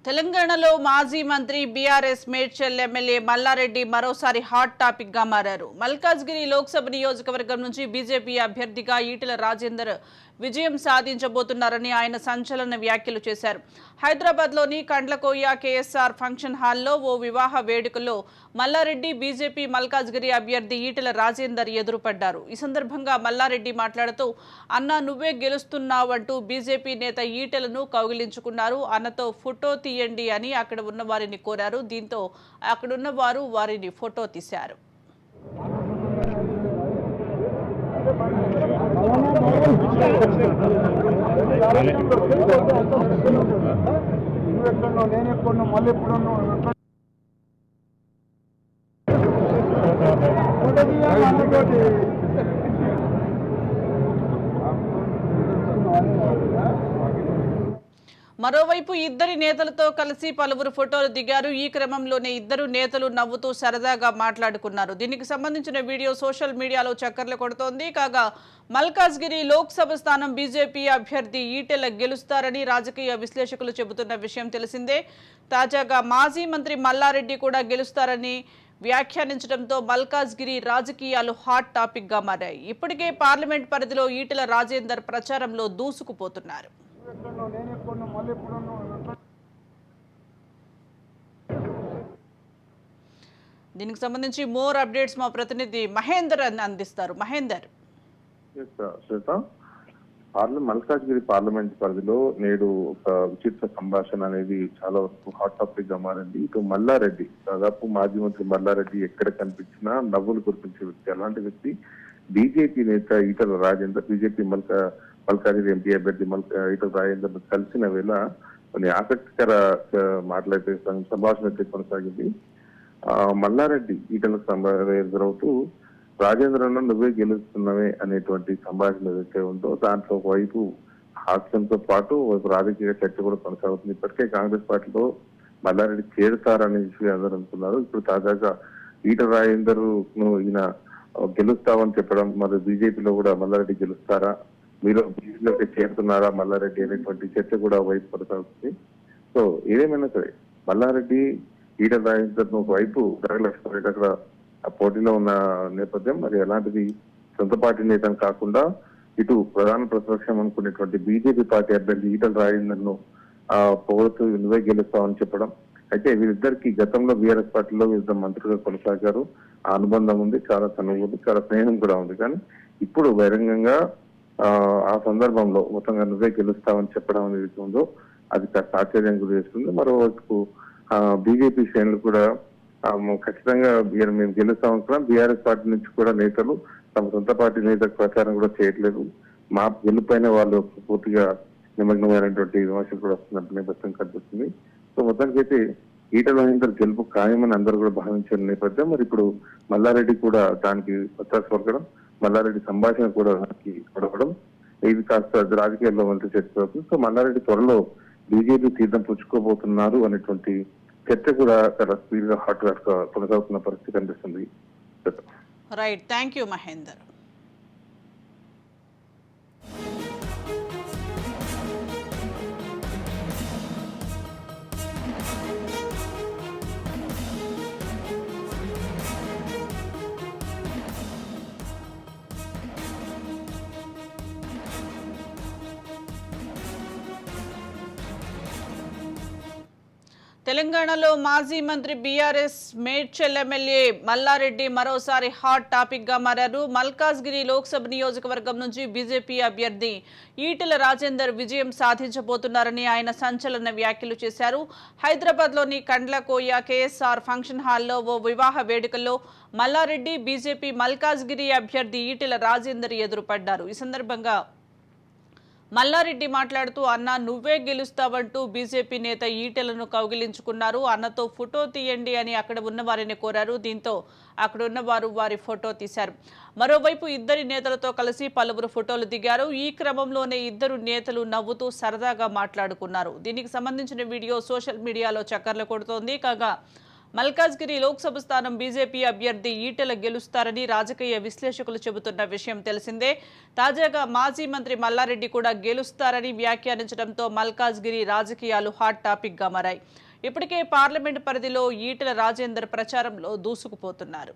తెలంగాణలో మాజీ మంత్రి బీఆర్ఎస్ మేడ్చల్ ఎమ్మెల్యే మల్లారెడ్డి మరోసారి హాట్ టాపిక్ గా మారారు. మల్కాజ్గిరి లోక్సభ నియోజకవర్గం నుంచి బీజేపీ అభ్యర్థిగా ఈటెల రాజేందర్ విజయం సాధించబోతున్నారని ఆయన సంచలన వ్యాఖ్యలు చేశారు. హైదరాబాద్లోని కండ్లకోయ కేఎస్ఆర్ ఫంక్షన్ హాల్లో ఓ వివాహ వేడుకలో మల్లారెడ్డి బీజేపీ మల్కాజ్గిరి అభ్యర్థి ఈటెల రాజేందర్ ఎదురుపడ్డారు. ఈ సందర్భంగా మల్లారెడ్డి మాట్లాడుతూ అన్నా నువ్వే గెలుస్తున్నావంటూ బీజేపీ నేత ఈటెలను కౌగిలించుకున్నారు. అన్నతో ఫోటో తీయండి అని అక్కడ ఉన్న వారిని కోరారు. దీంతో అక్కడున్న వారు వారిని ఫోటో తీశారు. మరోవైపు ఇద్దరి నేతలతో కలిసి పలువురు ఫోటోలు దిగారు. ఈ క్రమంలోనే ఇద్దరు నేతలు నవ్వుతూ సరదాగా మాట్లాడుకున్నారు. దీనికి సంబంధించిన వీడియో సోషల్ మీడియాలో చక్కర్లు కొడుతోంది. కాగా మల్కాజ్గిరి లోక్సభ స్థానం బీజేపీ అభ్యర్థి ఈటెల గెలుస్తారని రాజకీయ విశ్లేషకులు చెబుతున్న విషయం తెలిసిందే. తాజాగా మాజీ మంత్రి మల్లారెడ్డి కూడా గెలుస్తారని వ్యాఖ్యానించడంతో మల్కాజ్గిరి రాజకీయాలు హాట్ టాపిక్ గా మారాయి. ఇప్పటికే పార్లమెంట్ పరిధిలో ఈటెల రాజేందర్ ప్రచారంలో దూసుకుపోతున్నారు. దీనికి సంబంధించి మోర్ అప్డేట్స్ మా ప్రతినిధి మహేందర్ అందిస్తారు. మహేందర్, మల్కాజ్గిరి పార్లమెంట్ పరిధిలో నేడు ఒక విచిత్ర సంభాషణ అనేది చాలా వరకు హాట్ టాపిక్ గా మారింది. ఇటు మల్లారెడ్డి, దాదాపు మాజీ మంత్రి మల్లారెడ్డి ఎక్కడ కనిపించినా నవ్వులు కురిపించే వ్యక్తి. అలాంటి వ్యక్తి బీజేపీ నేత ఈటెల రాజేందర్, బీజేపీ మల్కాజ్గిరి ఎంపీ అభ్యర్థి ఈటెల రాజేందర్ కలిసిన వేళ కొన్ని ఆసక్తికర మాటలైతే సంభాషణ అయితే కొనసాగింది. మల్లారెడ్డి ఈటెలకు ఎదురవుతూ రాజేంద్రను నువ్వే గెలుస్తున్నావే అనేటువంటి సంభాషణ ఏదైతే ఉందో దాంట్లో వైపు హాస్యంతో పాటు వైపు రాజకీయ చర్చ కూడా కొనసాగుతుంది. ఇప్పటికే కాంగ్రెస్ పార్టీలో మల్లారెడ్డి చేరుతారనే విషయం అందరూ అనుకున్నారు. ఇప్పుడు తాజాగా ఈటెల రాజేందర్ ఈయన గెలుస్తామని చెప్పడం, మరి బీజేపీలో కూడా మల్లారెడ్డి గెలుస్తారా, మీరు బీజేపీలోకి చేరుతున్నారా మల్లారెడ్డి అనేటువంటి చర్చ కూడా వైపు కొనసాగుతుంది. సో ఏదేమైనా సరే మల్లారెడ్డి ఈటెల రాజేందర్ వైపు జరగలక్ష్మి అక్కడ పోటీలో ఉన్న నేపథ్యం, మరి అలాంటిది సొంత పార్టీ నేతను కాకుండా ఇటు ప్రధాన ప్రతిపక్షం అనుకునేటువంటి బీజేపీ పార్టీ అభ్యర్థి ఈటెల రాజేందర్ ను పొగడుతూ నువ్వే గెలుస్తామని చెప్పడం. అయితే వీరిద్దరికి గతంలో బీఆర్ఎస్ పార్టీలో వివిధ మంత్రులుగా కొనసాగారు. ఆ అనుబంధం ఉంది, చాలా సనుభూతి, చాలా స్నేహం కూడా ఉంది. కానీ ఇప్పుడు బహిరంగంగా ఆ సందర్భంలో మొత్తంగా నువ్వే గెలుస్తామని చెప్పడం అనేది ఉందో అది కాస్త ఆశ్చర్యం గురి చేస్తుంది. మరోవైపు బీజేపీ శ్రేణులు కూడా ఖచ్చితంగా మేము గెలుస్తామనుకున్నాం. బీఆర్ఎస్ పార్టీ నుంచి కూడా నేతలు తమ సొంత పార్టీ నేతకు ప్రచారం కూడా చేయట్లేదు, మా గెలుపైన వాళ్ళు పూర్తిగా నిమగ్నమైనటువంటి విమర్శలు కూడా వస్తున్నట్టు నేపథ్యం కనిపిస్తుంది. సో మొత్తానికైతే ఈటెల రాజేందర్ గెలుపు ఖాయమని అందరూ కూడా భావించిన నేపథ్యం, మరి ఇప్పుడు మల్లారెడ్డి కూడా దానికి ఒత్తాసు పలకడం, మల్లారెడ్డి సంభాషణ కూడా దానికి గొడవడం, ఇది కాస్త రాజకీయాల్లో మంత్రి చర్చ అవుతుంది. సో మల్లారెడ్డి త్వరలో బీజేపీ తీర్థం పుచ్చుకోబోతున్నారు అనేటువంటి చర్చ కూడా చాలా స్పీడ్ గా హాట్ గా కొనసాగుతున్న పరిస్థితి కనిపిస్తుంది. Right, thank you Mahender. తెలంగాణలో మాజీ మంత్రి బీఆర్ఎస్ మేడ్చల్ ఎమ్మెల్యే మల్లారెడ్డి మరోసారి హాట్ టాపిక్ గా మారారు. మల్కాజ్గిరి లోక్సభ నియోజకవర్గం నుంచి బీజేపీ అభ్యర్థి ఈటెల రాజేందర్ విజయం సాధించబోతున్నారని ఆయన సంచలన వ్యాఖ్యలు చేశారు. హైదరాబాద్లోని కండ్లకోయ కేఎస్ఆర్ ఫంక్షన్ హాల్లో ఓ వివాహ వేడుకల్లో మల్లారెడ్డి బీజేపీ మల్కాజ్గిరి అభ్యర్థి ఈటెల రాజేందర్ ఎదురుపడ్డారు. ఈ సందర్భంగా మల్లారెడ్డి మాట్లాడుతూ అన్నా నువ్వే గెలుస్తావంటూ బీజేపీ నేత ఈటెలను కౌగిలించుకున్నారు. అన్నతో ఫోటో తీయండి అని అక్కడ ఉన్న వారిని కోరారు. దీంతో అక్కడ ఉన్న వారు వారి ఫోటో తీశారు. మరోవైపు ఇద్దరి నేతలతో కలిసి పలువురు ఫోటోలు దిగారు. ఈ క్రమంలోనే ఇద్దరు నేతలు నవ్వుతూ సరదాగా మాట్లాడుకున్నారు. దీనికి సంబంధించిన వీడియో సోషల్ మీడియాలో చక్కర్లు కొడుతోంది. కాగా మల్కాజ్గిరి లోక్సభ స్థానం బీజేపీ అభ్యర్థి ఈటెల గెలుస్తారని రాజకీయ విశ్లేషకులు చెబుతున్న విషయం తెలిసిందే. తాజాగా మాజీ మంత్రి మల్లారెడ్డి కూడా గెలుస్తారని వ్యాఖ్యానించడంతో మల్కాజ్గిరి రాజకీయాలు హాట్ టాపిక్ గా మారాయి. ఇప్పటికే పార్లమెంట్ పరిధిలో ఈటెల రాజేందర్ ప్రచారంలో దూసుకుపోతున్నారు.